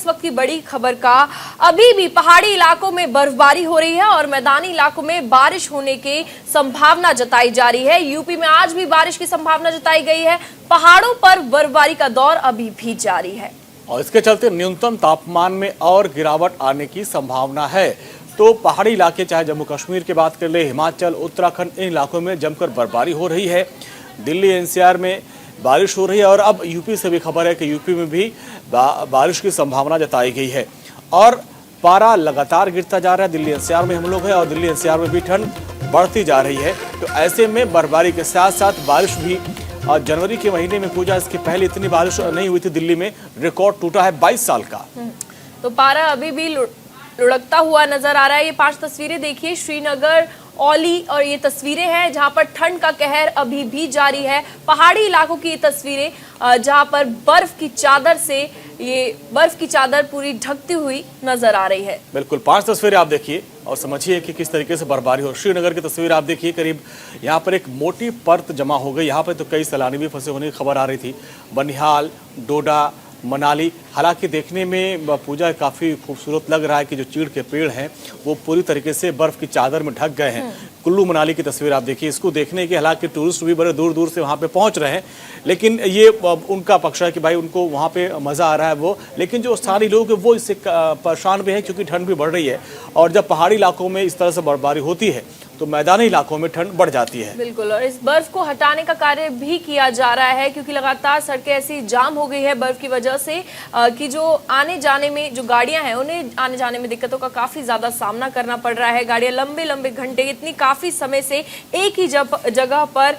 इस वक्त की बड़ी खबर का। अभी भी पहाड़ी इलाकों में बर्फबारी हो रही है और मैदानी इलाकों में बारिश होने की संभावना जताई जा रही है। यूपी में आज भी बारिश की संभावना जताई गई है। पहाड़ों पर बर्फबारी का दौर अभी भी जारी है और इसके चलते न्यूनतम तापमान में और गिरावट आने की संभावना है। तो पहाड़ी इलाके, चाहे जम्मू कश्मीर की बात कर ले, हिमाचल, उत्तराखंड, इन इलाकों में जमकर बर्फबारी हो रही है। दिल्ली एनसीआर में बारिश हो रही है और अब यूपी से भी खबर है कि यूपी में भी बारिश की संभावना जताई गई है और पारा लगातार गिरता जा रहा है। दिल्ली एनसीआर में हम लोग हैं और दिल्ली एनसीआर में भी ठंड बढ़ती जा रही है। तो ऐसे में बर्फबारी के साथ साथ बारिश भी, और जनवरी के महीने में पूजा इसके पहले इतनी बारिश नहीं हुई थी। दिल्ली में रिकॉर्ड टूटा है 22 साल का। तो पारा अभी भी लुढ़कता हुआ नजर आ रहा है। ये 5 तस्वीरें देखिए, श्रीनगर, औली, और ये तस्वीरें हैं जहां पर ठंड का कहर अभी भी जारी है। पहाड़ी इलाकों की ये तस्वीरें जहां पर बर्फ की चादर पूरी ढकती हुई नजर आ रही है। बिल्कुल, 5 तस्वीरें आप देखिए और समझिए कि किस तरीके से बर्फबारी हो। श्रीनगर की तस्वीर आप देखिए, करीब यहाँ पर एक मोटी परत जमा हो गई। यहाँ पर तो कई सैलानी भी फंसे होने की खबर आ रही थी। बनिहाल, डोडा, मनाली, हालांकि देखने में पूजा काफ़ी खूबसूरत लग रहा है कि जो चीड़ के पेड़ हैं वो पूरी तरीके से बर्फ़ की चादर में ढक गए हैं। कुल्लू मनाली की तस्वीर आप देखिए, इसको देखने के हालांकि टूरिस्ट भी बड़े दूर दूर से वहाँ पे पहुँच रहे हैं, लेकिन ये उनका पक्ष है कि भाई उनको वहाँ पे मज़ा आ रहा है वो, लेकिन जो स्थानीय लोग हैं वो इससे परेशान भी हैं क्योंकि ठंड भी बढ़ रही है। और जब पहाड़ी इलाकों में इस तरह से बर्फबारी होती है तो मैदानी इलाकों में ठंड बढ़ जाती है। बिल्कुल, और इस बर्फ को हटाने का कार्य भी किया जा रहा है क्योंकि लगातार सड़कें ऐसी जाम हो गई है बर्फ की वजह से कि जो आने जाने में जो गाड़ियां हैं उन्हें आने जाने में दिक्कतों का काफी ज्यादा सामना करना पड़ रहा है। गाड़ियां लंबे लंबे घंटे, इतनी काफी समय से एक ही जगह पर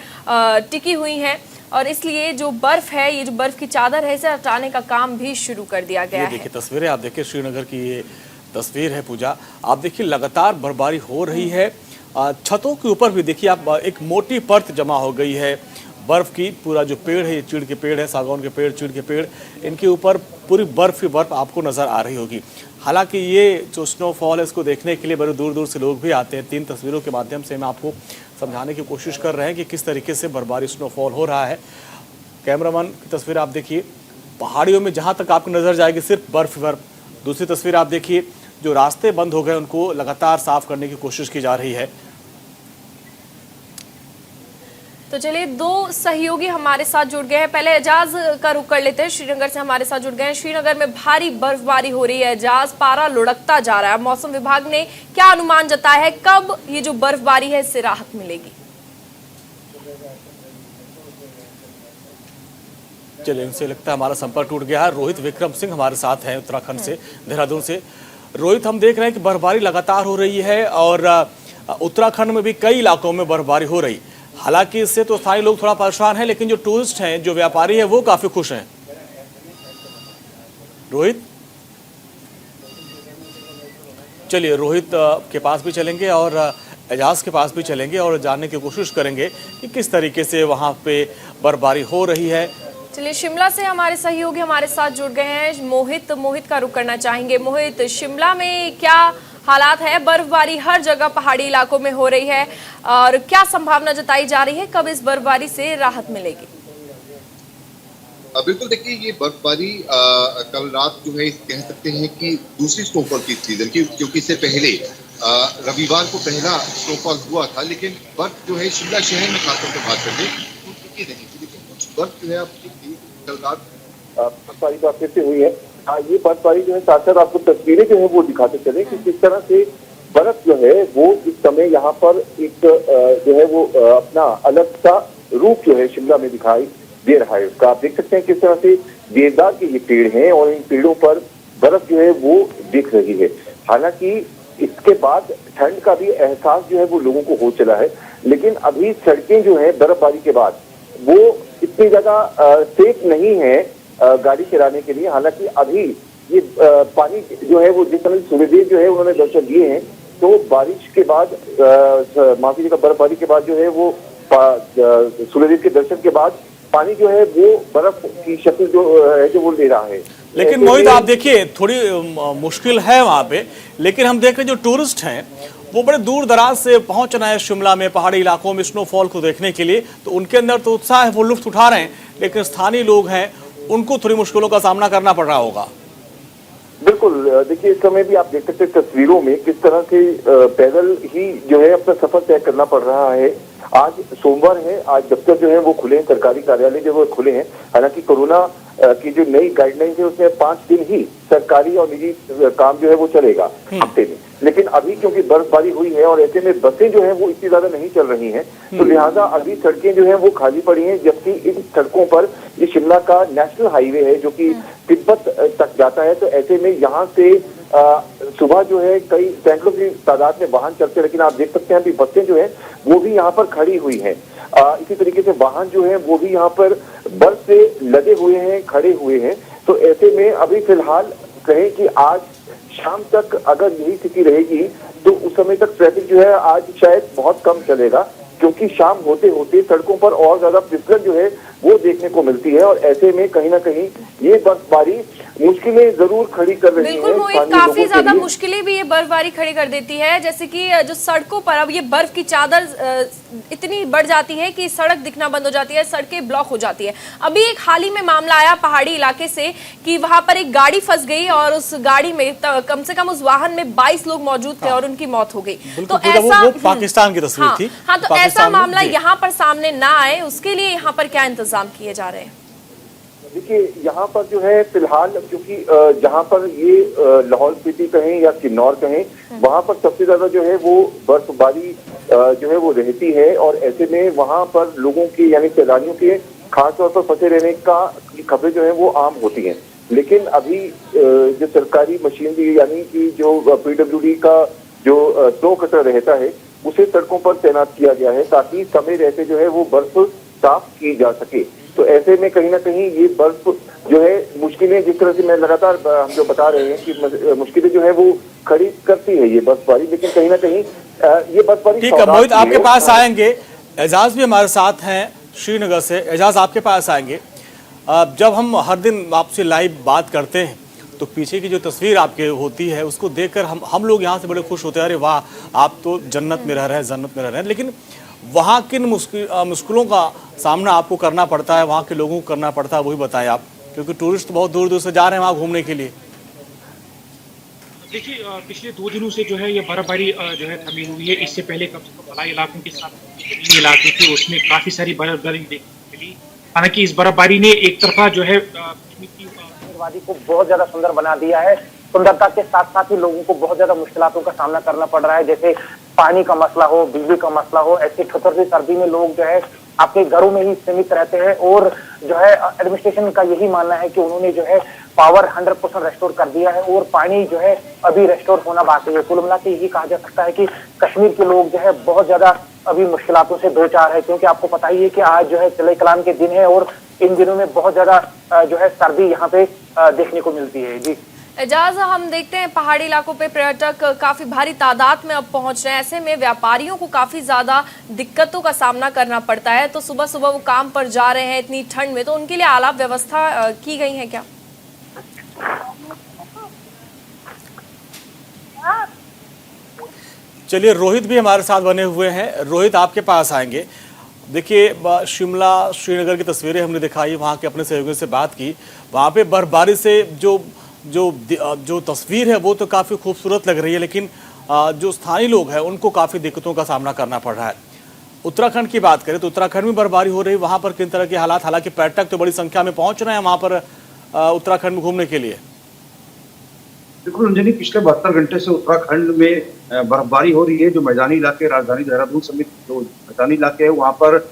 टिकी हुई हैं और इसलिए जो बर्फ है, ये जो बर्फ की चादर है, इसे हटाने का काम भी शुरू कर दिया गया है। देखिए तस्वीरें आप देखिए, श्रीनगर की ये तस्वीर है पूजा। आप देखिए लगातार बर्फबारी हो रही है। छतों के ऊपर भी देखिए आप, एक मोटी परत जमा हो गई है बर्फ की। पूरा जो पेड़ है, ये चीड़ के पेड़ है, सागौन के पेड़, चीड़ के पेड़, इनके ऊपर पूरी बर्फ ही बर्फ आपको नजर आ रही होगी। हालांकि ये जो स्नोफॉल है इसको देखने के लिए बड़े दूर दूर से लोग भी आते हैं। 3 तस्वीरों के माध्यम से हम आपको समझाने की कोशिश कर रहे हैं कि किस तरीके से बर्फबारी, स्नोफॉल हो रहा है। कैमरामैन की तस्वीर आप देखिए, पहाड़ियों में जहाँ तक आपकी नजर जाएगी सिर्फ बर्फ बर्फ। दूसरी तस्वीर आप देखिए, जो रास्ते बंद हो गए उनको लगातार साफ करने की कोशिश की जा रही है। तो चलिए, 2 सहयोगी हमारे साथ जुड़ गए हैं। पहले एजाज का रुख कर लेते हैं, श्रीनगर से हमारे साथ जुड़ गए हैं। श्रीनगर में भारी बर्फबारी हो रही है एजाज, पारा लुढ़कता जा रहा है। मौसम विभाग ने क्या अनुमान जताया है, कब ये जो बर्फबारी है इससे राहत मिलेगी? चलिए, इनसे लगता है हमारा संपर्क टूट गया है। रोहित विक्रम सिंह हमारे साथ हैं उत्तराखंड से, देहरादून से। रोहित, हम देख रहे हैं कि बर्फबारी लगातार हो रही है और उत्तराखंड में भी कई इलाकों में बर्फबारी हो रही। हालांकि इससे तो स्थानीय लोग थोड़ा परेशान हैं, लेकिन जो टूरिस्ट हैं, जो व्यापारी हैं, वो काफी खुश हैं। रोहित, चलिए रोहित के पास भी चलेंगे और एजाज के पास भी चलेंगे और जानने की कोशिश करेंगे कि किस तरीके से वहां पे बर्फबारी हो रही है। चलिए, शिमला से हमारे सहयोगी हमारे साथ जुड़ गए हैं। मोहित का रुख करना चाहेंगे। मोहित, शिमला में क्या हालात है? बर्फबारी हर जगह पहाड़ी इलाकों में हो रही है और क्या संभावना जताई जा रही है, कब इस बर्फबारी से राहत मिलेगी? बिल्कुल, देखिए ये बर्फबारी कल रात जो है कह सकते हैं कि दूसरी स्नोफॉल की सीजन की, क्योंकि इससे पहले रविवार को पहला स्नोफॉल हुआ था, लेकिन बर्फ जो है शिमला शहर में खासतौर पर बात करते कुछ बर्फ जो है आपकी कल रात बर्फबारी तो फिर से हुई है। ये बर्फबारी जो है साथ साथ आपको तस्वीरें जो है वो दिखाते चले कि किस तरह से बर्फ जो है वो इस समय यहाँ पर एक जो है वो अपना अलग सा रूप जो है शिमला में दिखाई दे रहा है। उसका आप देख सकते हैं किस तरह से देवदार के ये पेड़ हैं और इन पेड़ों पर बर्फ जो है वो दिख रही है। हालांकि इसके बाद ठंड का भी एहसास जो है वो लोगों को हो चला है, लेकिन अभी सड़कें जो है बर्फबारी के बाद वो इतनी ज्यादा सेफ नहीं है गाड़ी चलाने के लिए। हालांकि अभी ये पानी जो है वो जिस समय सूर्यदेव जो है उन्होंने दर्शन दिए हैं, तो बारिश के बाद माफी का बर्फबारी के बाद जो है वो सूर्यदेव के दर्शन के बाद पानी जो है वो बर्फ की शक्ल जो है जो वो ले रहा है। लेकिन मोहित, आप देखिए थोड़ी मुश्किल है वहां पे, लेकिन हम देख रहे हैं जो टूरिस्ट हैं वो बड़े दूर दराज से पहुंच रहे हैं शिमला में, पहाड़ी इलाकों में स्नोफॉल को देखने के लिए। तो उनके अंदर तो उत्साह है, वो लुत्फ उठा रहे हैं, लेकिन स्थानीय लोग हैं उनको थोड़ी मुश्किलों का सामना करना पड़ रहा होगा। बिल्कुल, देखिए इस समय भी आप देख सकते हैं तस्वीरों में किस तरह से पैदल ही जो है अपना सफर तय करना पड़ रहा है। आज सोमवार है, आज दफ्तर जो है वो खुले हैं, सरकारी कार्यालय जो वो खुले हैं। हालांकि कोरोना की जो नई गाइडलाइन है उसमें 5 दिन ही सरकारी और निजी काम जो है वो चलेगा हफ्ते में। लेकिन अभी क्योंकि बर्फबारी हुई है और ऐसे में बसें जो है वो इतनी ज्यादा नहीं चल रही हैं, तो लिहाजा अभी सड़कें जो है वो खाली पड़ी हैं। जबकि इन सड़कों पर ये शिमला का नेशनल हाईवे है जो कि तिब्बत तक जाता है, तो ऐसे में यहाँ से सुबह जो है कई सैकड़ों की तादाद में वाहन चलते हैं, लेकिन आप देख सकते हैं अभी बसें जो है वो भी यहाँ पर खड़ी हुई हैं। इसी तरीके से वाहन जो है वो भी यहाँ पर बर्फ से लदे हुए हैं, खड़े हुए हैं। तो ऐसे में अभी फिलहाल कहें कि आज शाम तक अगर यही स्थिति रहेगी तो उस समय तक ट्रैफिक जो है आज शायद बहुत कम चलेगा, क्योंकि शाम होते होते सड़कों पर और ज्यादा फिसलन जो है वो देखने को मिलती है। और ऐसे में कहीं ना कहीं ये बर्फबारी मुश्किलें जरूर खड़ी कर रही है। बिल्कुल मोहित, काफी ज्यादा मुश्किलें भी ये बर्फबारी खड़ी कर देती है। जैसे कि जो सड़कों पर अब ये बर्फ की चादर इतनी बढ़ जाती है कि सड़क दिखना बंद हो जाती है, सड़कें ब्लॉक हो जाती है। अभी एक हाल ही में मामला आया पहाड़ी इलाके से कि वहां पर एक गाड़ी फंस गई और उस गाड़ी में कम से कम उस वाहन में 22 लोग मौजूद थे और उनकी मौत हो गई। तो ऐसा वो पाकिस्तान की तस्वीर थी। हाँ, तो ऐसा मामला यहाँ पर सामने ना आए उसके लिए यहाँ पर क्या इंतजाम किए जा रहे हैं? देखिए यहाँ पर जो है फिलहाल, क्योंकि जहाँ पर ये लाहौल स्पीति कहें या किन्नौर कहें, वहाँ पर सबसे ज्यादा जो है वो बर्फबारी जो है वो रहती है। और ऐसे में वहाँ पर लोगों के यानी सैलानियों के खासतौर पर फंसे रहने का खबरें जो है वो आम होती हैं। लेकिन अभी जो सरकारी मशीनरी यानी कि जो PWD का जो स्नो कटर रहता है उसे सड़कों पर तैनात किया गया है ताकि समय रहते जो है वो बर्फ साफ की जा सके। तो ऐसे में कहीं ना कहीं ये बर्फ जो है मुश्किलें, जिस तरह से मैं लगातार हम जो बता रहे हैं कि मुश्किलें जो है वो खड़ी करती है ये बर्फबारी, लेकिन कहीं ना कहीं ये बर्फबारी। ठीक है मोहित, आपके पास आएंगे। एजाज भी हमारे साथ हैं श्रीनगर से। एजाज आपके पास आएंगे। जब हम हर दिन आपसे लाइव बात करते हैं तो पीछे की जो तस्वीर आपके होती है उसको देखकर हम लोग यहाँ से बड़े खुश होते हैं, अरे वाह आप तो जन्नत में रह रहे हैं, जन्नत में रह रहे हैं। लेकिन वहाँ किन मुश्किलों का सामना आपको करना पड़ता है, वहाँ के लोगों को करना पड़ता है, वही बताएं आप, क्योंकि टूरिस्ट बहुत दूर दूर से जा रहे हैं वहाँ घूमने के लिए। देखिए पिछले 2 दिनों से जो है ये बर्फबारी जो है थमी हुई है। इससे पहले कम से कम बलाई इलाकों के साथ इलाके थे उसमें काफी सारी बर्फबारी देखने को मिली। हालांकि इस बर्फबारी ने एक तरफा जो है वादी को बहुत ज्यादा सुंदर बना दिया है। सुंदरता के साथ साथ ही लोगों को बहुत ज्यादा मुश्किलों का सामना करना पड़ रहा है, जैसे पानी का मसला हो, बिजली का मसला हो। ऐसी ठोकर सर्दी में लोग जो है अपने घरों में ही सीमित रहते हैं और जो है एडमिनिस्ट्रेशन का यही मानना है कि उन्होंने जो है पावर 100% रेस्टोर कर दिया है और पानी जो है अभी रेस्टोर होना बाकी है। कुल मिला के यही कहा जा सकता है कि कश्मीर के लोग जो है बहुत ज्यादा अभी मुश्किलों से दो चार है, क्योंकि आपको पता ही है कि आज जो है चिल्ले कलाम के दिन है और इन दिनों में बहुत ज्यादा जो है सर्दी यहाँ पे देखने को मिलती है। जी एजाज, हम देखते हैं पहाड़ी इलाकों पे पर्यटक काफी भारी तादाद में अब पहुंच रहे हैं। ऐसे में व्यापारियों को काफी ज्यादा दिक्कतों का सामना करना पड़ता है। तो सुबह सुबह वो काम पर जा रहे हैं इतनी ठंड में, तो उनके लिए आला व्यवस्था की गई है क्या? चलिए रोहित भी हमारे साथ बने हुए हैं। रोहित आपके पास आएंगे। देखिए शिमला श्रीनगर की तस्वीरें हमने दिखाई, वहाँ के अपने सहयोगियों से बात की। वहाँ पे बर्फबारी से जो तस्वीर है वो तो काफ़ी खूबसूरत लग रही है, लेकिन जो स्थानीय लोग हैं उनको काफ़ी दिक्कतों का सामना करना पड़ रहा है। उत्तराखंड की बात करें तो उत्तराखंड में बर्फबारी हो रही है, वहाँ पर किन तरह के हालात? हालांकि पर्यटक तो बड़ी संख्या में पहुँच रहे हैं वहाँ पर उत्तराखंड में घूमने के लिए। देखो रंजनी, पिछले 72 घंटे से उत्तराखंड में बर्फबारी हो रही है। जो मैदानी इलाके, राजधानी देहरादून समेत जो मैदानी इलाके हैं वहाँ पर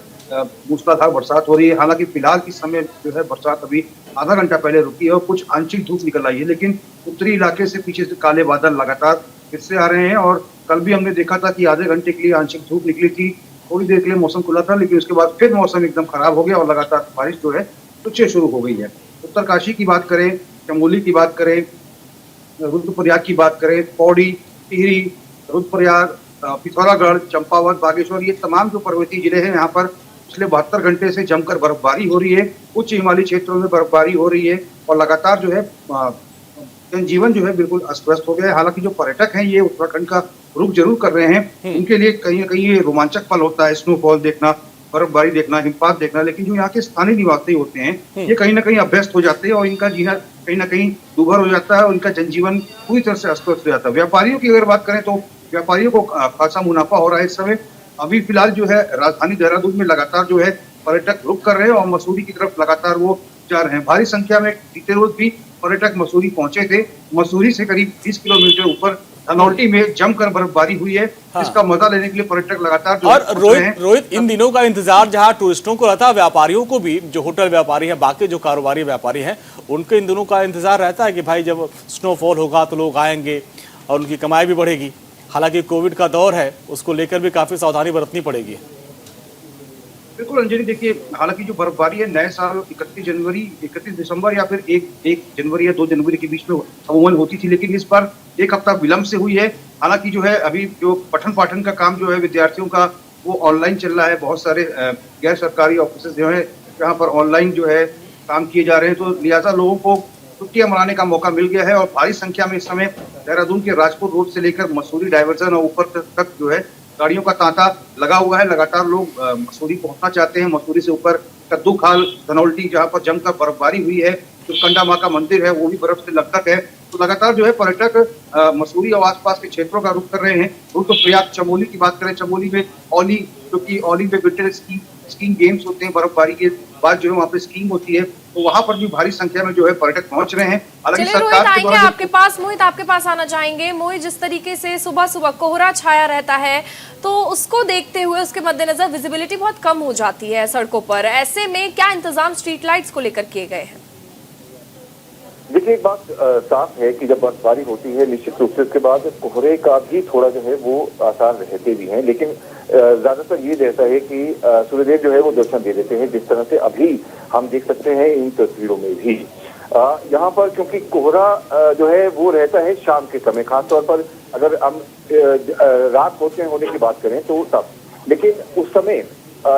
मूसलाधार बरसात हो रही है। हालांकि फिलहाल इस समय जो है बरसात अभी आधा घंटा पहले रुकी है और कुछ आंशिक धूप निकल आई है, लेकिन उत्तरी इलाके से पीछे से काले बादल लगातार फिर से आ रहे हैं। और कल भी हमने देखा था कि आधे घंटे के लिए आंशिक धूप निकली थी, थोड़ी देर के लिए मौसम खुला था, लेकिन उसके बाद फिर मौसम एकदम खराब हो गया और लगातार बारिश जो है तुझे शुरू हो गई है। उत्तरकाशी की बात करें, चमोली की बात करें, रुद्रप्रयाग की बात करें, पौड़ी, टिहरी, रुद्रप्रयाग, पिथौरागढ़, चंपावत, बागेश्वर, ये तमाम जो पर्वतीय जिले हैं यहाँ पर पिछले 72 घंटे से जमकर बर्फबारी हो रही है। उच्च हिमालयी क्षेत्रों में बर्फबारी हो रही है और लगातार जो है जनजीवन जो है बिल्कुल अस्त व्यस्त हो गया है। हालांकि जो पर्यटक हैं ये उत्तराखंड का रुख जरूर कर रहे हैं, उनके लिए कहीं ना कहीं ये रोमांचक पल होता है स्नोफॉल देखना, बर्फबारी देखना, हिमपात देखना, लेकिन जो यहाँ के स्थानीय निवासी होते हैं ये कहीं ना कहीं अभ्यस्त हो जाते हैं और इनका जीना कहीं ना कहीं दूभर हो जाता है और इनका जनजीवन पूरी तरह से अस्त व्यस्त हो जाता है। व्यापारियों की अगर बात करें तो व्यापारियों को खासा मुनाफा हो रहा है इस समय। अभी फिलहाल जो है राजधानी देहरादून में लगातार जो है पर्यटक रुक कर रहे हैं और मसूरी की तरफ लगातार वो जा रहे हैं। भारी संख्या में बीते रोज भी पर्यटक मसूरी पहुंचे थे। मसूरी से करीब 20 किलोमीटर ऊपर धनौल्टी में जमकर बर्फबारी हुई है, जिसका मजा लेने के लिए पर्यटक लगातार जो और रोहित इन दिनों का इंतजार जहां टूरिस्टों को रहता है, व्यापारियों को भी, जो होटल व्यापारी हैं, बाकी जो कारोबारी व्यापारी हैं, उनके इन दिनों का इंतजार रहता है कि भाई जब स्नोफॉल होगा तो लोग आएंगे और उनकी कमाई भी बढ़ेगी। हालांकि कोविड का दौर है, उसको लेकर भी काफी सावधानी बरतनी पड़ेगी। बिल्कुल अंजलि, देखिए हालांकि जो बर्फबारी है नए साल 31 दिसंबर या फिर 1 जनवरी या 2 जनवरी के बीच में अमूमन होती थी, लेकिन इस बार एक हफ्ता विलंब से हुई है। हालांकि जो है अभी जो पठन पाठन का काम जो है विद्यार्थियों का वो ऑनलाइन चल रहा है। बहुत सारे गैर सरकारी ऑफिस जो है जहाँ पर ऑनलाइन जो है काम किए जा रहे हैं, तो लिहाजा लोगों को छुट्टियां मनाने का मौका मिल गया है और भारी संख्या में इस समय देहरादून के राजपुर रोड से लेकर मसूरी डायवर्जन और ऊपर तक जो है गाड़ियों का तांता लगा हुआ है। लगातार लोग मसूरी पहुंचना चाहते हैं। मसूरी से ऊपर कद्दू खाल, धनौल्टी, जहां पर जमकर बर्फबारी हुई है, जो कंडा माँ का मंदिर है वो भी बर्फ से लकदक है। तो लगातार जो है पर्यटक मसूरी और आसपास के क्षेत्रों का रुख कर रहे हैं। रुद्रप्रयाग चमोली की बात करें, चमोली में औली, जो कि औली में विंटर स्कीइंग गेम्स होते हैं, बर्फबारी के बाद जो है वहाँ पे स्कीइंग होती है, तो वहां पर भी भारी संख्या में जो है पर्यटक पहुंच रहे हैं। हालांकि चलिए रोहित, आएंगे आपके पास। मोहित, आपके पास आना चाहेंगे। मोहित, जिस तरीके से सुबह सुबह कोहरा छाया रहता है, तो उसको देखते हुए उसके मद्देनजर विजिबिलिटी बहुत कम हो जाती है सड़कों पर। ऐसे में क्या इंतजाम स्ट्रीट लाइट्स को लेकर किए गए हैं? देखिए, एक बात साफ है कि जब बर्फबारी होती है निश्चित रूप से उसके बाद कोहरे का भी थोड़ा जो है वो आसार रहते भी हैं, लेकिन ज्यादातर ये रहता है कि सूर्यदेव जो है वो दर्शन दे देते हैं, जिस तरह से अभी हम देख सकते हैं इन तस्वीरों में भी। यहाँ पर क्योंकि कोहरा जो है वो रहता है शाम के समय, खासतौर पर अगर हम रात होने की बात करें तो तब, लेकिन उस समय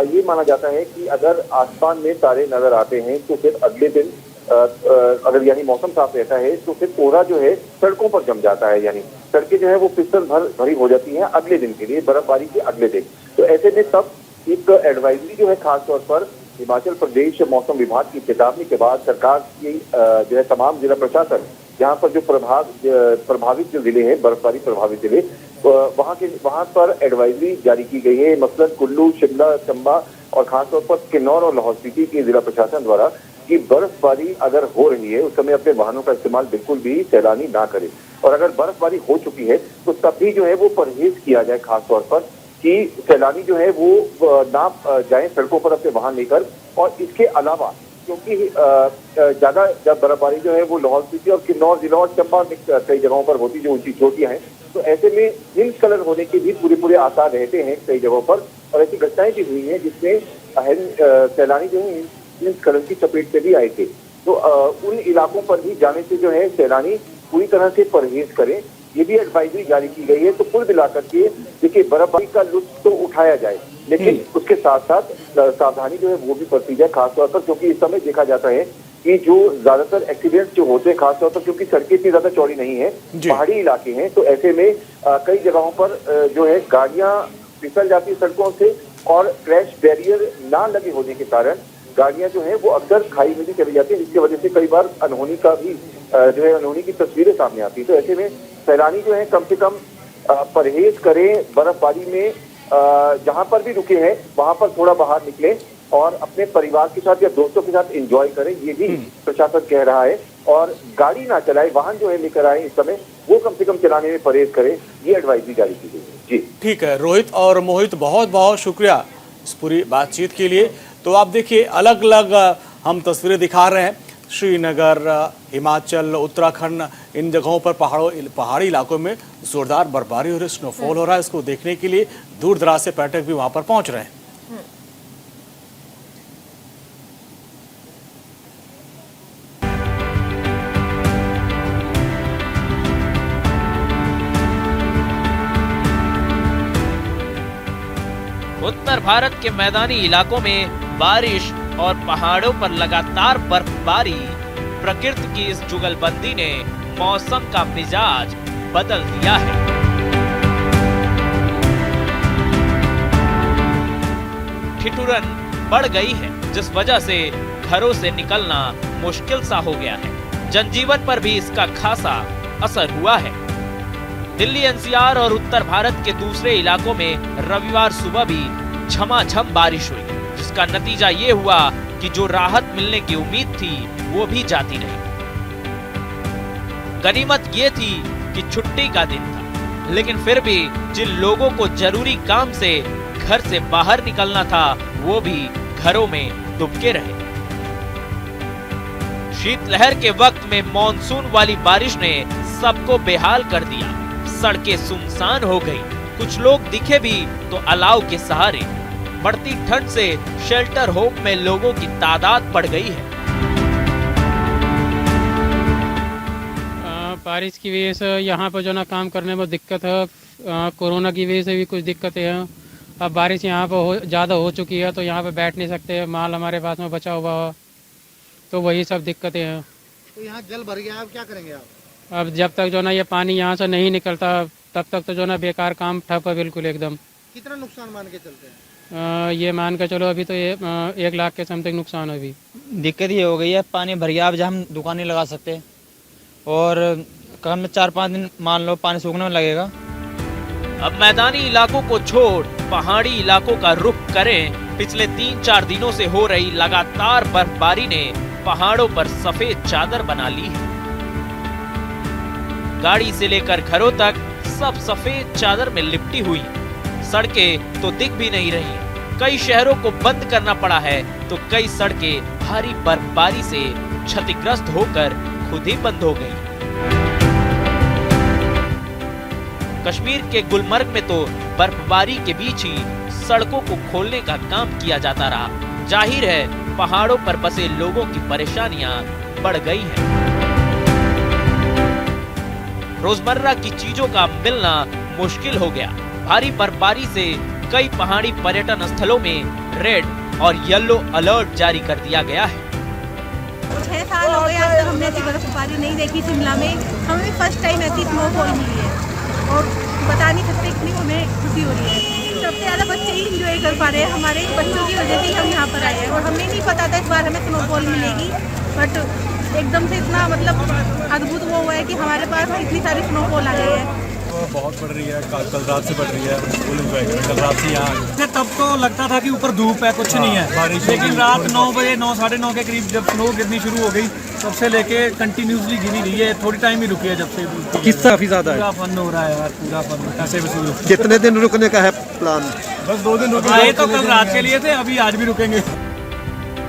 ये माना जाता है कि अगर आसमान में तारे नजर आते हैं तो फिर अगले दिन अगर यानी मौसम साफ रहता है तो फिर कोहरा जो है सड़कों पर जम जाता है, यानी सड़कें जो है वो फिसल भरी हो जाती हैं अगले दिन के लिए, बर्फबारी के अगले दिन। तो ऐसे में तब एक एडवाइजरी जो है खासतौर पर हिमाचल प्रदेश मौसम विभाग की चेतावनी के बाद सरकार की जो है तमाम जिला प्रशासन, यहाँ पर जो प्रभावित जो जिले हैं, बर्फबारी प्रभावित जिले, वहाँ पर एडवाइजरी जारी की गई है। मसलन कुल्लू, शिमला, चंबा और खासतौर पर किन्नौर और लाहौल स्पीति के जिला प्रशासन द्वारा कि बर्फबारी अगर हो रही है उस समय अपने वाहनों का इस्तेमाल बिल्कुल भी सैलानी ना करे, और अगर बर्फबारी हो चुकी है तो तब भी जो है वो परहेज किया जाए, खासतौर पर कि सैलानी जो है वो ना जाए सड़कों पर अपने वाहन लेकर। और इसके अलावा क्योंकि ज्यादा जब बर्फबारी जो है वो लाहौल स्पीति और किन्नौर जिला और चंबा कई जगहों पर होती, जो ऊंची चोटियां हैं, तो ऐसे में हिम कलर होने के भी पूरे आसार रहते हैं कई जगहों पर। और ऐसी घटनाएं भी हुई हैं जिसमें सैलानी जो है हिमस्खलन की चपेट में भी आए थे। तो उन इलाकों पर भी जाने से जो है सैलानी पूरी तरह से परहेज करें, ये भी एडवाइजरी जारी की गई है। तो कुल मिलाकर के देखिए बर्फबारी का लुत्फ तो उठाया जाए, लेकिन उसके साथ साथ सावधानी जो है वो भी बरती जाए, खासतौर पर क्योंकि इस समय देखा जाता है कि जो ज्यादातर एक्सीडेंट्स जो होते हैं, खासतौर पर क्योंकि सड़कें इतनी ज्यादा चौड़ी नहीं है, पहाड़ी इलाके हैं, तो ऐसे में कई जगहों पर जो है गाड़ियां फिसल जाती है सड़कों से, और क्रैश बैरियर ना लगे होने के कारण गाड़ियां जो है वो अक्सर खाई में भी चली जाती है, जिसकी वजह से कई बार अनहोनी का भी जो है अनहोनी की तस्वीरें सामने आती है। तो ऐसे में सैलानी जो है कम से कम परहेज करें, बर्फबारी में जहां पर भी रुके हैं वहां पर थोड़ा बाहर निकलें और अपने परिवार के साथ या दोस्तों के साथ एंजॉय करें, ये भी प्रशासन कह रहा है। और गाड़ी ना चलाए, वाहन जो है लेकर आए इस समय वो कम से कम चलाने में परहेज करें, ये एडवाइजरी जारी की गई है। जी ठीक है रोहित और मोहित, बहुत बहुत शुक्रिया इस पूरी बातचीत के लिए। तो आप देखिए अलग अलग हम तस्वीरें दिखा रहे हैं, श्रीनगर, हिमाचल, उत्तराखंड, इन जगहों पर पहाड़ी इलाकों में जोरदार बर्फबारी हो रही है, स्नोफॉल हो रहा है। इसको देखने के लिए दूर दराज से पर्यटक भी वहां पर पहुंच रहे हैं। उत्तर भारत के मैदानी इलाकों में बारिश और पहाड़ों पर लगातार बर्फबारी, प्रकृति की इस जुगलबंदी ने मौसम का मिजाज बदल दिया है। ठिठुरन बढ़ गई है, जिस वजह से घरों से निकलना मुश्किल सा हो गया है। जनजीवन पर भी इसका खासा असर हुआ है। दिल्ली एनसीआर और उत्तर भारत के दूसरे इलाकों में रविवार सुबह भी झमाझम बारिश हुई, जिसका नतीजा ये हुआ कि जो राहत मिलने की उम्मीद थी वो भी जाती रही। गनीमत ये थी कि छुट्टी का दिन था, लेकिन फिर भी जिन लोगों को जरूरी काम से घर से बाहर निकलना था वो भी घरों में दुबके रहे। शीतलहर के वक्त में मॉनसून वाली बारिश ने सबको बेहाल कर दिया। सड़कें सुनसान हो गई, कुछ लोग दिखे भी तो अलाव के सहारे। बढ़ती ठंड से शेल्टर होम में लोगों की तादाद बढ़ गई है। बारिश की वजह से यहाँ पर जो ना काम करने में दिक्कत है, कोरोना की वजह से भी कुछ दिक्कतें हैं। अब बारिश यहाँ पर ज़्यादा हो चुकी है तो यहाँ पे बैठ नहीं सकते, माल हमारे पास में बचा हुआ हो, तो वही सब दिक्कतें हैं। तो यहाँ जल भर गया, अब क्या करेंगे आप? अब जब तक जो ना ये पानी यहाँ से नहीं निकलता तब तक तो जो ना बेकार काम ठप है बिल्कुल एकदम। कितना नुकसान मान के चलते हैं? ये मान के चलो अभी तो ये 1 लाख के समथिंग नुकसान है। अभी दिक्कत ये हो गई है, पानी भर गया, अब जहाँ हम दुकान नहीं लगा सकते और कम में 4-5 दिन मान लो पानी सूखने में लगेगा। अब मैदानी इलाकों को छोड़ पहाड़ी इलाकों का रुख करें। पिछले 3-4 दिनों से हो रही लगातार बर्फबारी ने पहाड़ों पर सफेद चादर बना ली है। गाड़ी से लेकर घरों तक सब सफेद चादर में लिपटी हुई है। सड़कें तो दिख भी नहीं रही। कई शहरों को बंद करना पड़ा है तो कई सड़कें भारी बर्फबारी से क्षतिग्रस्त होकर खुद ही बंद हो गई। कश्मीर के गुलमर्ग में तो बर्फबारी के बीच ही सड़कों को खोलने का काम किया जाता रहा। जाहिर है पहाड़ों पर बसे लोगों की परेशानियां बढ़ गई हैं। रोजमर्रा की चीजों का मिलना मुश्किल हो गया। भारी बर्फबारी से कई पहाड़ी पर्यटन स्थलों में रेड और येलो अलर्ट जारी कर दिया गया है। 6 साल हो गए अब तक हमने ऐसी बर्फबारी नहीं देखी शिमला में। हमें फर्स्ट टाइम ऐसी स्नोफॉल मिली है और बता नहीं सकते कितनी हमें खुशी हो रही है। सबसे ज़्यादा बच्चे ही इंजॉय कर पा रहे हैं। हमारे बच्चों की वजह से ही हम यहाँ पर आए हैं और हमें नहीं पता था इस बार हमें स्नोफॉल मिलेगी, बट एकदम से इतना मतलब अद्भुत वो हुआ है कि हमारे पास इतनी सारी स्नोफॉल आ गई है। बहुत बढ़ रही है, कल रात से बढ़ रही है। फुल एंजॉय करें, कल रात से यहाँ तब तो लगता था कि ऊपर धूप है, कुछ नहीं है बारिश, लेकिन रात 9 बजे 9 साढ़े 9 के करीब जब स्नो गिरनी शुरू हो गई तब से लेके कंटिन्यूसली गिरी रही है। थोड़ी टाइम ही रुकी है जब से। किस काफी ज्यादा है? पूरा फन हो रहा है यार, पूरा फन। कैसे वसूल? कितने दिन रुकने का है प्लान? बस 2 दिन रुके। आए तो कल रात के लिए थे, अभी आज भी रुकेंगे।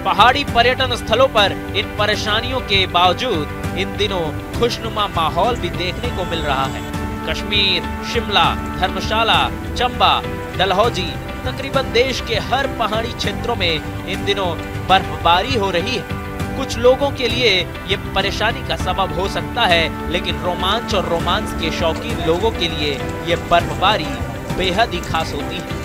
पहाड़ी पर्यटन स्थलों पर इन परेशानियों के बावजूद इन दिनों खुशनुमा माहौल भी देखने को मिल रहा है। कश्मीर, शिमला, धर्मशाला, चंबा, डलहौजी, तकरीबन देश के हर पहाड़ी क्षेत्रों में इन दिनों बर्फबारी हो रही है। कुछ लोगों के लिए ये परेशानी का सबब हो सकता है, लेकिन रोमांच और रोमांस के शौकीन लोगों के लिए ये बर्फबारी बेहद ही खास होती है।